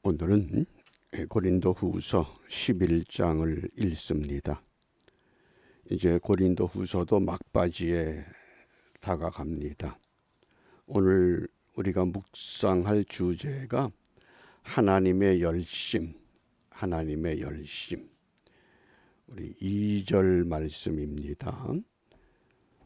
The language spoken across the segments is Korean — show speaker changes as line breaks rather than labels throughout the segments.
오늘은 고린도후서 11장을 읽습니다. 이제 고린도후서도 막바지에 다가갑니다. 오늘 우리가 묵상할 주제가 하나님의 열심, 하나님의 열심. 우리 2절 말씀입니다.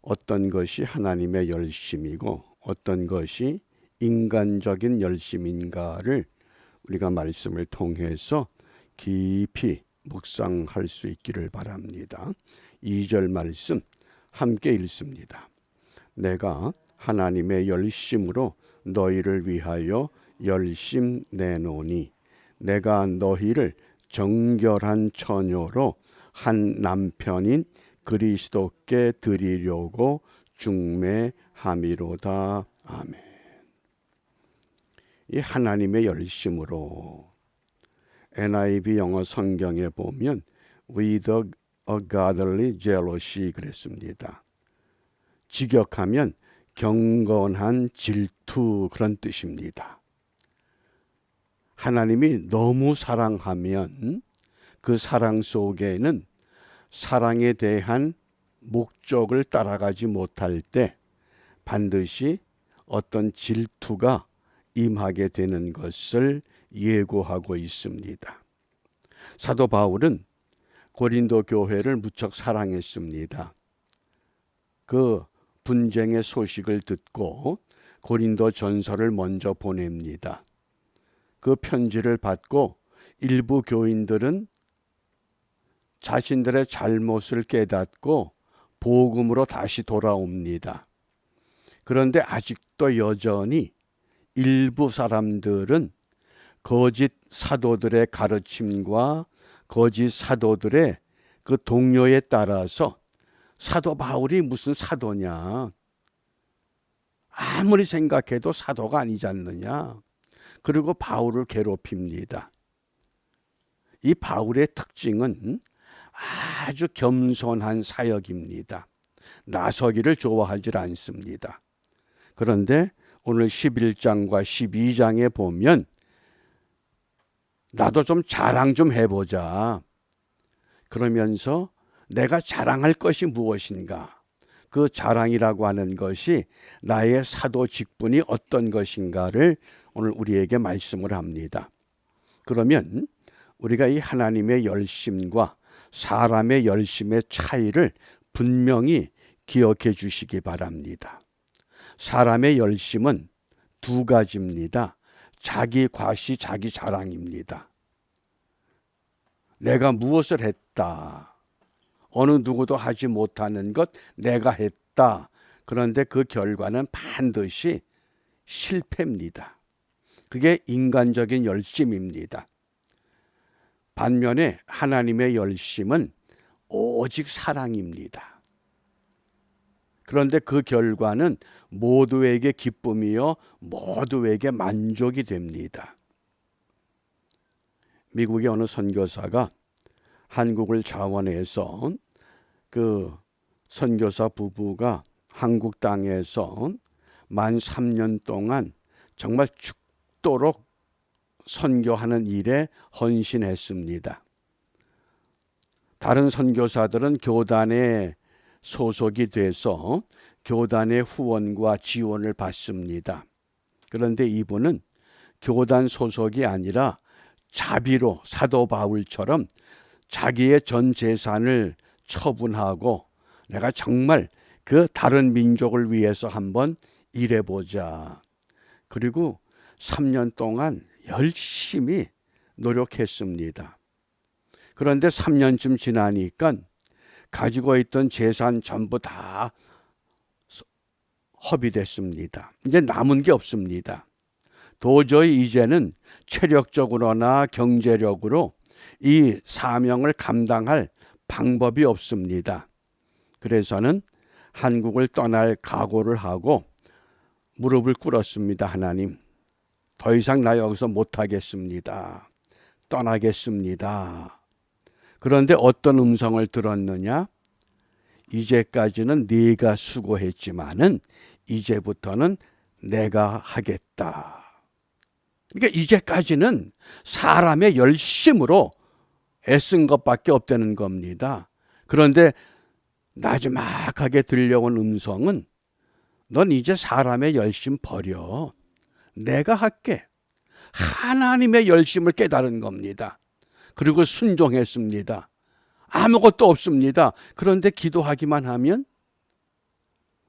어떤 것이 하나님의 열심이고 어떤 것이 인간적인 열심인가를 우리가 말씀을 통해서 깊이 묵상할 수 있기를 바랍니다. 2절 말씀 함께 읽습니다. 내가 하나님의 열심으로 너희를 위하여 열심 내노니 내가 너희를 정결한 처녀로 한 남편인 그리스도께 드리려고 중매함이로다. 아멘. 이 하나님의 열심으로 NIV 영어 성경에 보면 with a godly jealousy 그랬습니다. 직역하면 경건한 질투 그런 뜻입니다. 하나님이 너무 사랑하면 그 사랑 속에는 사랑에 대한 목적을 따라가지 못할 때 반드시 어떤 질투가 임하게 되는 것을 예고하고 있습니다. 사도 바울은 고린도 교회를 무척 사랑했습니다. 그 분쟁의 소식을 듣고 고린도 전서를 먼저 보냅니다. 그 편지를 받고 일부 교인들은 자신들의 잘못을 깨닫고 복음으로 다시 돌아옵니다. 그런데 아직도 여전히 일부 사람들은 거짓 사도들의 가르침과 거짓 사도들의 그 동료에 따라서 사도 바울이 무슨 사도냐, 아무리 생각해도 사도가 아니지 않느냐, 그리고 바울을 괴롭힙니다. 이 바울의 특징은 아주 겸손한 사역입니다. 나서기를 좋아하지 않습니다. 그런데 오늘 11장과 12장에 보면 나도 좀 자랑 좀 해보자. 그러면서 내가 자랑할 것이 무엇인가? 그 자랑이라고 하는 것이 나의 사도 직분이 어떤 것인가를 오늘 우리에게 말씀을 합니다. 그러면 우리가 이 하나님의 열심과 사람의 열심의 차이를 분명히 기억해 주시기 바랍니다. 사람의 열심은 두 가지입니다. 자기 과시, 자기 자랑입니다. 내가 무엇을 했다. 어느 누구도 하지 못하는 것 내가 했다. 그런데 그 결과는 반드시 실패입니다. 그게 인간적인 열심입니다. 반면에 하나님의 열심은 오직 사랑입니다. 그런데 그 결과는 모두에게 기쁨이요 모두에게 만족이 됩니다. 미국의 어느 선교사가 한국을 자원해서 그 선교사 부부가 한국 땅에서 만 3년 동안 정말 죽도록 선교하는 일에 헌신했습니다. 다른 선교사들은 교단에 소속이 돼서 교단의 후원과 지원을 받습니다. 그런데 이분은 교단 소속이 아니라 자비로 사도 바울처럼 자기의 전 재산을 처분하고 내가 정말 그 다른 민족을 위해서 한번 일해보자. 그리고 3년 동안 열심히 노력했습니다. 그런데 3년쯤 지나니까 가지고 있던 재산 전부 다 허비됐습니다. 이제 남은 게 없습니다. 도저히 이제는 체력적으로나 경제력으로 이 사명을 감당할 방법이 없습니다. 그래서는 한국을 떠날 각오를 하고 무릎을 꿇었습니다. 하나님, 더 이상 나 여기서 못하겠습니다. 떠나겠습니다. 그런데 어떤 음성을 들었느냐? 이제까지는 네가 수고했지만은 이제부터는 내가 하겠다. 그러니까 이제까지는 사람의 열심으로 애쓴 것밖에 없다는 겁니다. 그런데 나지막하게 들려온 음성은 넌 이제 사람의 열심 버려. 내가 할게. 하나님의 열심을 깨달은 겁니다. 그리고 순종했습니다. 아무것도 없습니다. 그런데 기도하기만 하면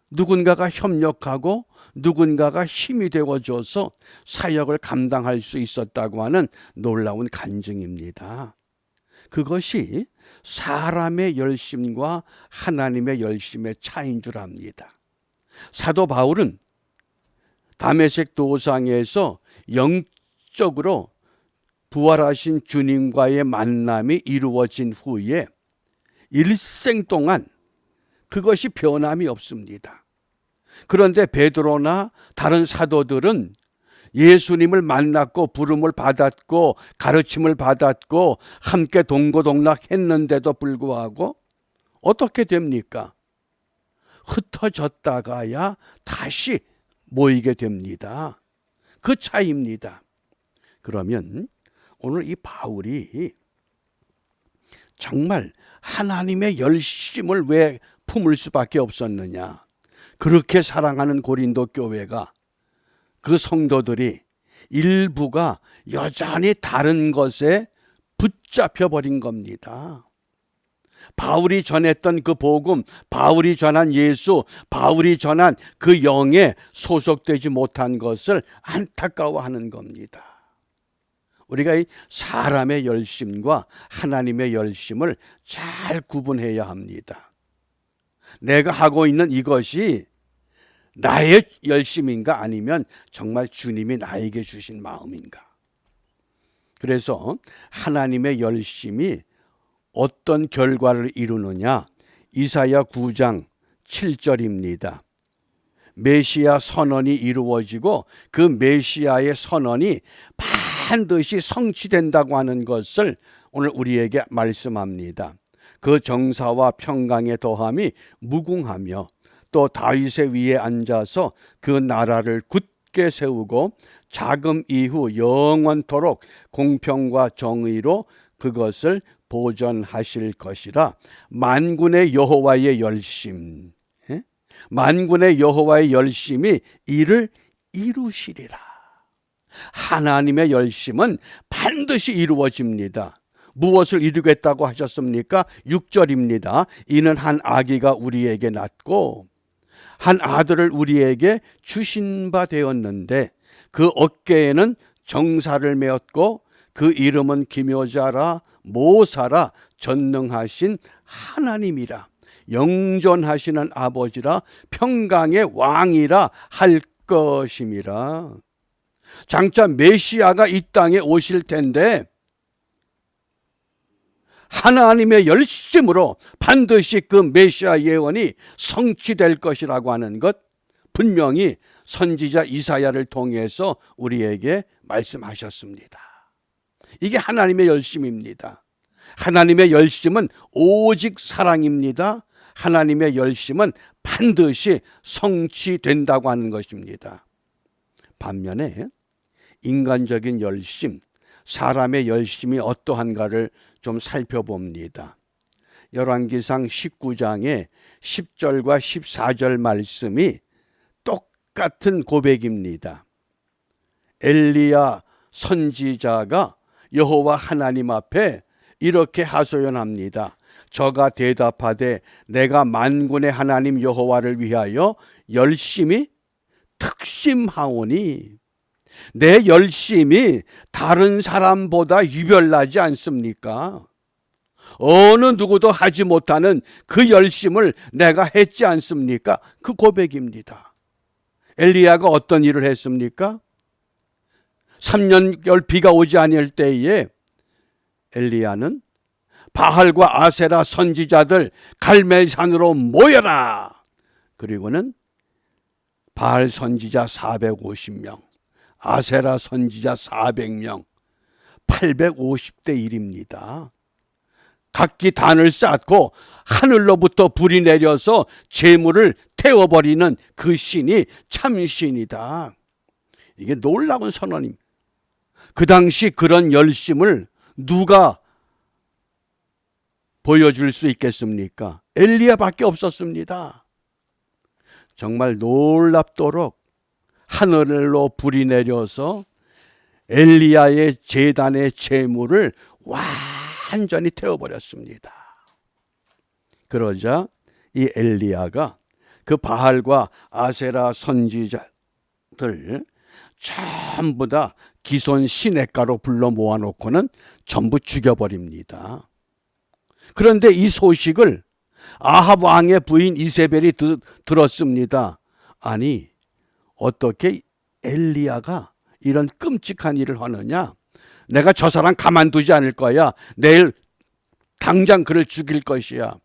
누군가가 협력하고 누군가가 힘이 되어줘서 사역을 감당할 수 있었다고 하는 놀라운 간증입니다. 그것이 사람의 열심과 하나님의 열심의 차이인 줄 압니다. 사도 바울은 다메섹 도상에서 영적으로 부활하신 주님과의 만남이 이루어진 후에 일생 동안 그것이 변함이 없습니다. 그런데 베드로나 다른 사도들은 예수님을 만났고 부름을 받았고 가르침을 받았고 함께 동고동락했는데도 불구하고 어떻게 됩니까? 흩어졌다가야 다시 모이게 됩니다. 그 차이입니다. 그러면 오늘 이 바울이 정말 하나님의 열심을 왜 품을 수밖에 없었느냐? 그렇게 사랑하는 고린도 교회가, 그 성도들이 일부가 여전히 다른 것에 붙잡혀 버린 겁니다. 바울이 전했던 그 복음, 바울이 전한 예수, 바울이 전한 그 영에 소속되지 못한 것을 안타까워하는 겁니다. 우리가 이 사람의 열심과 하나님의 열심을 잘 구분해야 합니다. 내가 하고 있는 이것이 나의 열심인가 아니면 정말 주님이 나에게 주신 마음인가. 그래서 하나님의 열심이 어떤 결과를 이루느냐, 이사야 9장 7절입니다. 메시아 선언이 이루어지고 그 메시아의 선언이 반드시 성취된다고 하는 것을 오늘 우리에게 말씀합니다. 그 정사와 평강의 더함이 무궁하며 또 다윗의 위에 앉아서 그 나라를 굳게 세우고 자금 이후 영원토록 공평과 정의로 그것을 보존하실 것이라. 만군의 여호와의 열심, 만군의 여호와의 열심이 이를 이루시리라. 하나님의 열심은 반드시 이루어집니다. 무엇을 이루겠다고 하셨습니까? 6절입니다. 이는 한 아기가 우리에게 낳고 한 아들을 우리에게 주신 바 되었는데 그 어깨에는 정사를 메었고 그 이름은 기묘자라 모사라 전능하신 하나님이라 영존하시는 아버지라 평강의 왕이라 할 것임이라. 장차 메시아가 이 땅에 오실 텐데 하나님의 열심으로 반드시 그 메시아 예언이 성취될 것이라고 하는 것, 분명히 선지자 이사야를 통해서 우리에게 말씀하셨습니다. 이게 하나님의 열심입니다. 하나님의 열심은 오직 사랑입니다. 하나님의 열심은 반드시 성취된다고 하는 것입니다. 반면에 인간적인 열심, 사람의 열심이 어떠한가를 좀 살펴봅니다. 열왕기상 19장의 10절과 14절 말씀이 똑같은 고백입니다. 엘리야 선지자가 여호와 하나님 앞에 이렇게 하소연합니다. 저가 대답하되 내가 만군의 하나님 여호와를 위하여 열심히 특심하오니 내 열심이 다른 사람보다 유별나지 않습니까? 어느 누구도 하지 못하는 그 열심을 내가 했지 않습니까? 그 고백입니다. 엘리야가 어떤 일을 했습니까? 3년별 비가 오지 아니할 때에 엘리야는 바알과 아세라 선지자들 갈멜산으로 모여라. 그리고는 바알 선지자 450명, 아세라 선지자 400명, 850대 1입니다. 각기 단을 쌓고 하늘로부터 불이 내려서 재물을 태워버리는 그 신이 참 신이다. 이게 놀라운 선언입니다. 그 당시 그런 열심을 누가 보여줄 수 있겠습니까? 엘리야밖에 없었습니다. 정말 놀랍도록 하늘로 불이 내려서 엘리야의 제단의 제물을 완전히 태워버렸습니다. 그러자 이 엘리야가 그 바알과 아세라 선지자들 전부 다 기손 시냇가로 불러 모아놓고는 전부 죽여버립니다. 그런데 이 소식을 아합 왕의 부인 이세벨이 들었습니다. 아니, 어떻게 엘리야가 이런 끔찍한 일을 하느냐? 내가 저 사람 가만두지 않을 거야. 내일 당장 그를 죽일 것이야.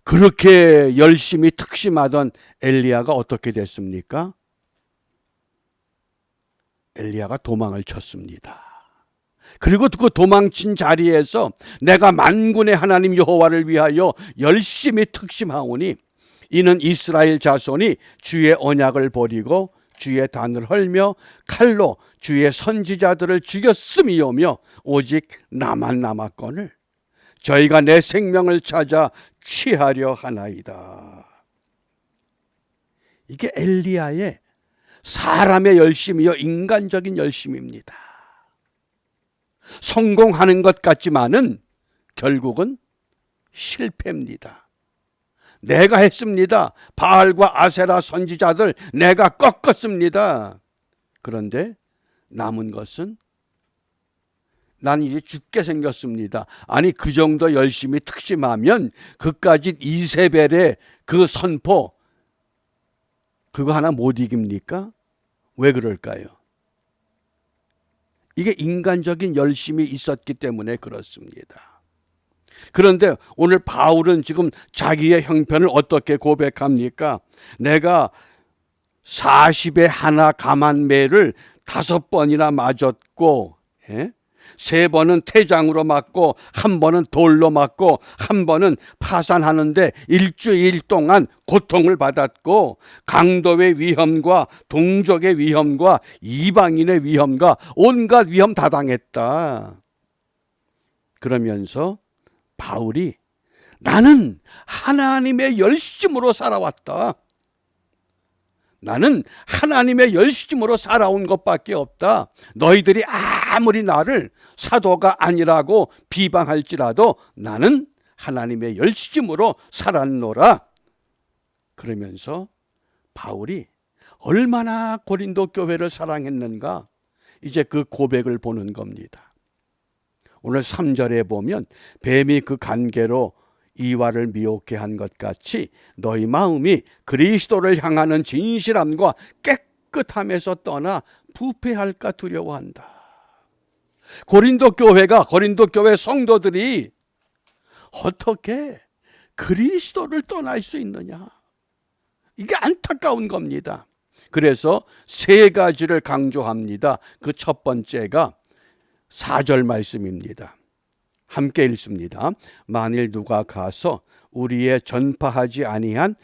그렇게 열심히 특심하던 엘리야가 어떻게 됐습니까? 엘리야가 도망을 쳤습니다. 그리고 그 도망친 자리에서 내가 만군의 하나님 여호와를 위하여 열심히 특심하오니 이는 이스라엘 자손이 주의 언약을 버리고 주의 단을 헐며 칼로 주의 선지자들을 죽였음이오며 오직 나만 남았거늘 저희가 내 생명을 찾아 취하려 하나이다. 이게 엘리야의 사람의 열심이요 인간적인 열심입니다. 성공하는 것 같지만은 결국은 실패입니다. 내가 했습니다. 바알과 아세라 선지자들 내가 꺾었습니다. 그런데 남은 것은 난 이제 죽게 생겼습니다. 아니 그 정도 열심히 특심하면 그까짓 이세벨의 그 선포 그거 하나 못 이깁니까? 왜 그럴까요? 이게 인간적인 열심이 있었기 때문에 그렇습니다. 그런데 오늘 바울은 지금 자기의 형편을 어떻게 고백합니까? 내가 40에 하나 감한매를 5번이나 맞았고 3번은 태장으로 맞고 1번은 돌로 맞고 1번은 파산하는데 일주일 동안 고통을 받았고 강도의 위험과 동족의 위험과 이방인의 위험과 온갖 위험 다 당했다. 그러면서 바울이 나는 하나님의 열심으로 살아왔다. 나는 하나님의 열심으로 살아온 것밖에 없다. 너희들이 아무리 나를 사도가 아니라고 비방할지라도 나는 하나님의 열심으로 살았노라. 그러면서 바울이 얼마나 고린도 교회를 사랑했는가 이제 그 고백을 보는 겁니다. 오늘 3절에 보면 뱀이 그 간계로 이와를 미혹해 한 것 같이 너희 마음이 그리스도를 향하는 진실함과 깨끗함에서 떠나 부패할까 두려워한다. 고린도 교회 성도들이 어떻게 그리스도를 떠날 수 있느냐? 이게 안타까운 겁니다. 그래서 3가지를 강조합니다. 그 첫 번째가 4절 말씀입니다. 함께 읽습니다. 만일 누가 가서 우리의 전파하지 아니한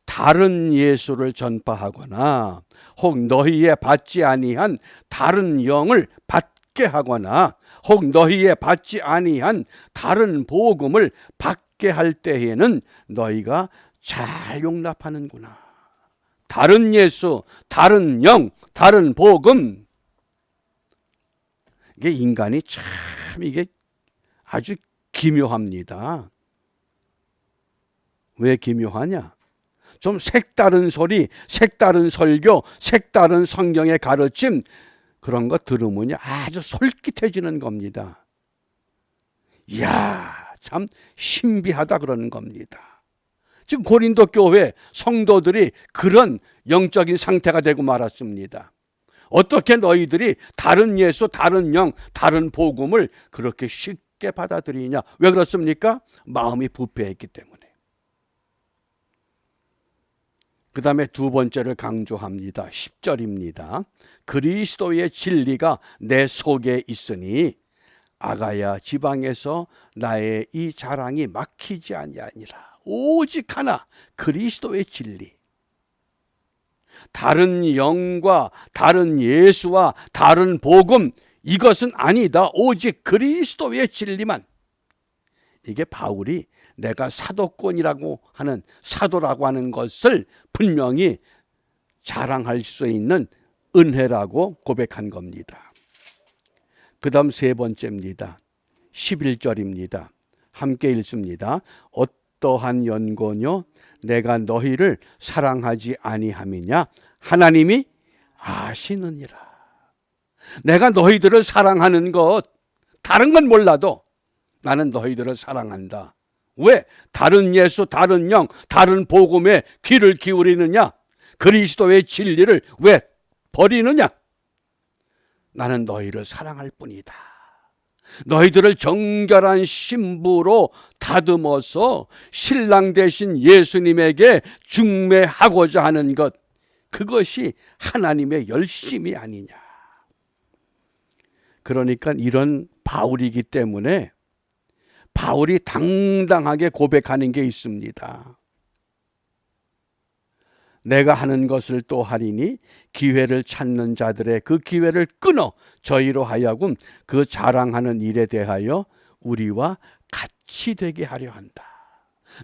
다른 예수를 전파하거나 혹 너희의 받지 아니한 다른 영을 받게 하거나 혹 너희의 받지 아니한 다른 복음을 받게 할 때에는 너희가 잘 용납하는구나. 다른 예수, 다른 영, 다른 복음. 이게 인간이 참 이게 아주 기묘합니다. 왜 기묘하냐? 좀 색다른 소리, 색다른 설교, 색다른 성경의 가르침 그런 거 들으면 아주 솔깃해지는 겁니다. 이야, 참 신비하다 그러는 겁니다. 지금 고린도 교회 성도들이 그런 영적인 상태가 되고 말았습니다. 어떻게 너희들이 다른 예수, 다른 영, 다른 복음을 그렇게 쉽게 받아들이냐? 왜 그렇습니까? 마음이 부패했기 때문에. 그 다음에 2번째를 강조합니다. 10절입니다. 그리스도의 진리가 내 속에 있으니 아가야 지방에서 나의 이 자랑이 막히지 아니하니라. 오직 하나 그리스도의 진리. 다른 영과 다른 예수와 다른 복음 이것은 아니다. 오직 그리스도의 진리만. 이게 바울이 내가 사도권이라고 하는, 사도라고 하는 것을 분명히 자랑할 수 있는 은혜라고 고백한 겁니다. 그 다음 세 번째입니다. 11절입니다. 함께 읽습니다. 어떠한 연고뇨 내가 너희를 사랑하지 아니함이냐 하나님이 아시느니라. 내가 너희들을 사랑하는 것, 다른 건 몰라도 나는 너희들을 사랑한다. 왜? 다른 예수, 다른 영, 다른 복음에 귀를 기울이느냐? 그리스도의 진리를 왜 버리느냐? 나는 너희를 사랑할 뿐이다. 너희들을 정결한 신부로 다듬어서 신랑 되신 예수님에게 중매하고자 하는 것, 그것이 하나님의 열심이 아니냐. 그러니까 이런 바울이기 때문에 바울이 당당하게 고백하는 게 있습니다. 내가 하는 것을 또 하리니 기회를 찾는 자들의 그 기회를 끊어 저희로 하여금 그 자랑하는 일에 대하여 우리와 같이 되게 하려 한다.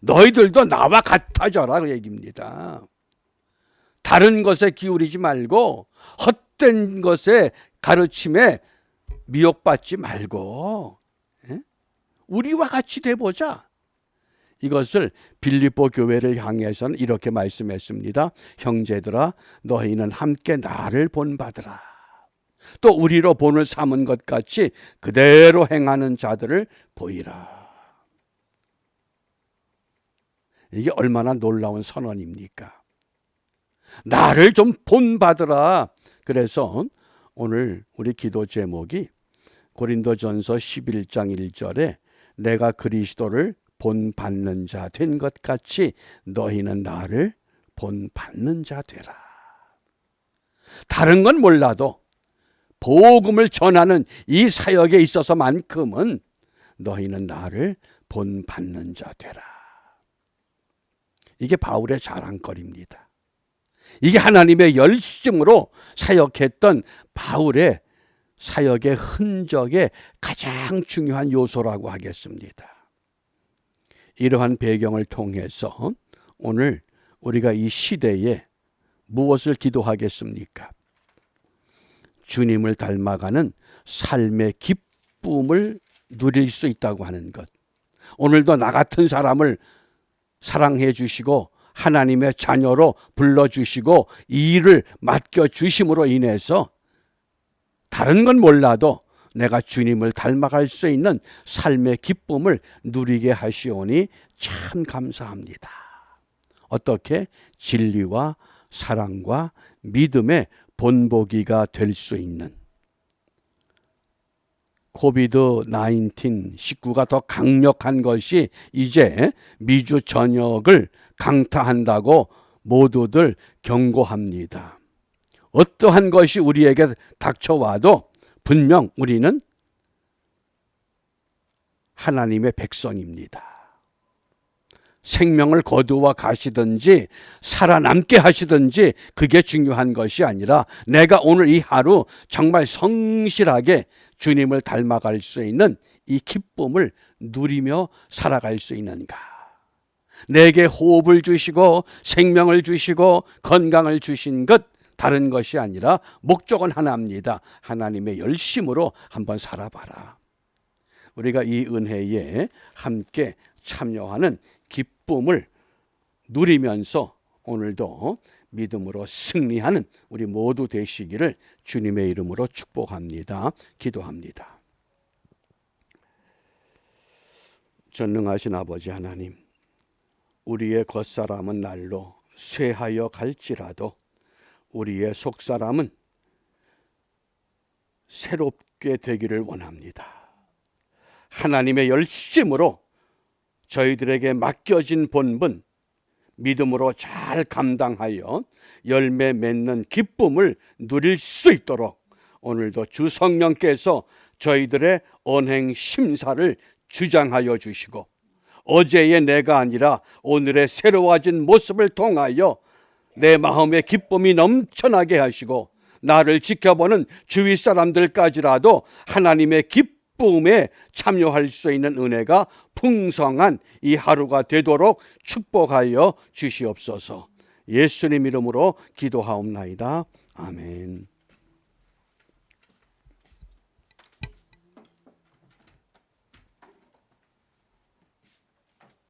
너희들도 나와 같아져라 그 얘기입니다. 다른 것에 기울이지 말고 헛된 것에 가르침에 미혹받지 말고 우리와 같이 돼보자. 이것을 빌립보 교회를 향해서는 이렇게 말씀했습니다. 형제들아 너희는 함께 나를 본받으라. 또 우리로 본을 삼은 것 같이 그대로 행하는 자들을 보이라. 이게 얼마나 놀라운 선언입니까? 나를 좀 본받으라. 그래서 오늘 우리 기도 제목이 고린도전서 11장 1절에 내가 그리스도를 본받는 자 된 것 같이 너희는 나를 본받는 자 되라. 다른 건 몰라도 복음을 전하는 이 사역에 있어서만큼은 너희는 나를 본받는 자 되라. 이게 바울의 자랑거리입니다. 이게 하나님의 열심으로 사역했던 바울의 사역의 흔적의 가장 중요한 요소라고 하겠습니다. 이러한 배경을 통해서 오늘 우리가 이 시대에 무엇을 기도하겠습니까? 주님을 닮아가는 삶의 기쁨을 누릴 수 있다고 하는 것. 오늘도 나 같은 사람을 사랑해 주시고 하나님의 자녀로 불러주시고 이 일을 맡겨주심으로 인해서 다른 건 몰라도 내가 주님을 닮아갈 수 있는 삶의 기쁨을 누리게 하시오니 참 감사합니다. 어떻게? 진리와 사랑과 믿음의 본보기가 될 수 있는 코비드-19가 더 강력한 것이 이제 미주 전역을 강타한다고 모두들 경고합니다. 어떠한 것이 우리에게 닥쳐와도 분명 우리는 하나님의 백성입니다. 생명을 거두어 가시든지 살아남게 하시든지 그게 중요한 것이 아니라 내가 오늘 이 하루 정말 성실하게 주님을 닮아갈 수 있는 이 기쁨을 누리며 살아갈 수 있는가. 내게 호흡을 주시고 생명을 주시고 건강을 주신 것 다른 것이 아니라 목적은 하나입니다. 하나님의 열심으로 한번 살아봐라. 우리가 이 은혜에 함께 참여하는 기쁨을 누리면서 오늘도 믿음으로 승리하는 우리 모두 되시기를 주님의 이름으로 축복합니다. 기도합니다. 전능하신 아버지 하나님, 우리의 겉사람은 날로 쇠하여 갈지라도 우리의 속사람은 새롭게 되기를 원합니다. 하나님의 열심으로 저희들에게 맡겨진 본분 믿음으로 잘 감당하여 열매 맺는 기쁨을 누릴 수 있도록 오늘도 주 성령께서 저희들의 언행 심사를 주장하여 주시고 어제의 내가 아니라 오늘의 새로워진 모습을 통하여 내 마음의 기쁨이 넘쳐나게 하시고 나를 지켜보는 주위 사람들까지라도 하나님의 기쁨에 참여할 수 있는 은혜가 풍성한 이 하루가 되도록 축복하여 주시옵소서. 예수님 이름으로 기도하옵나이다. 아멘.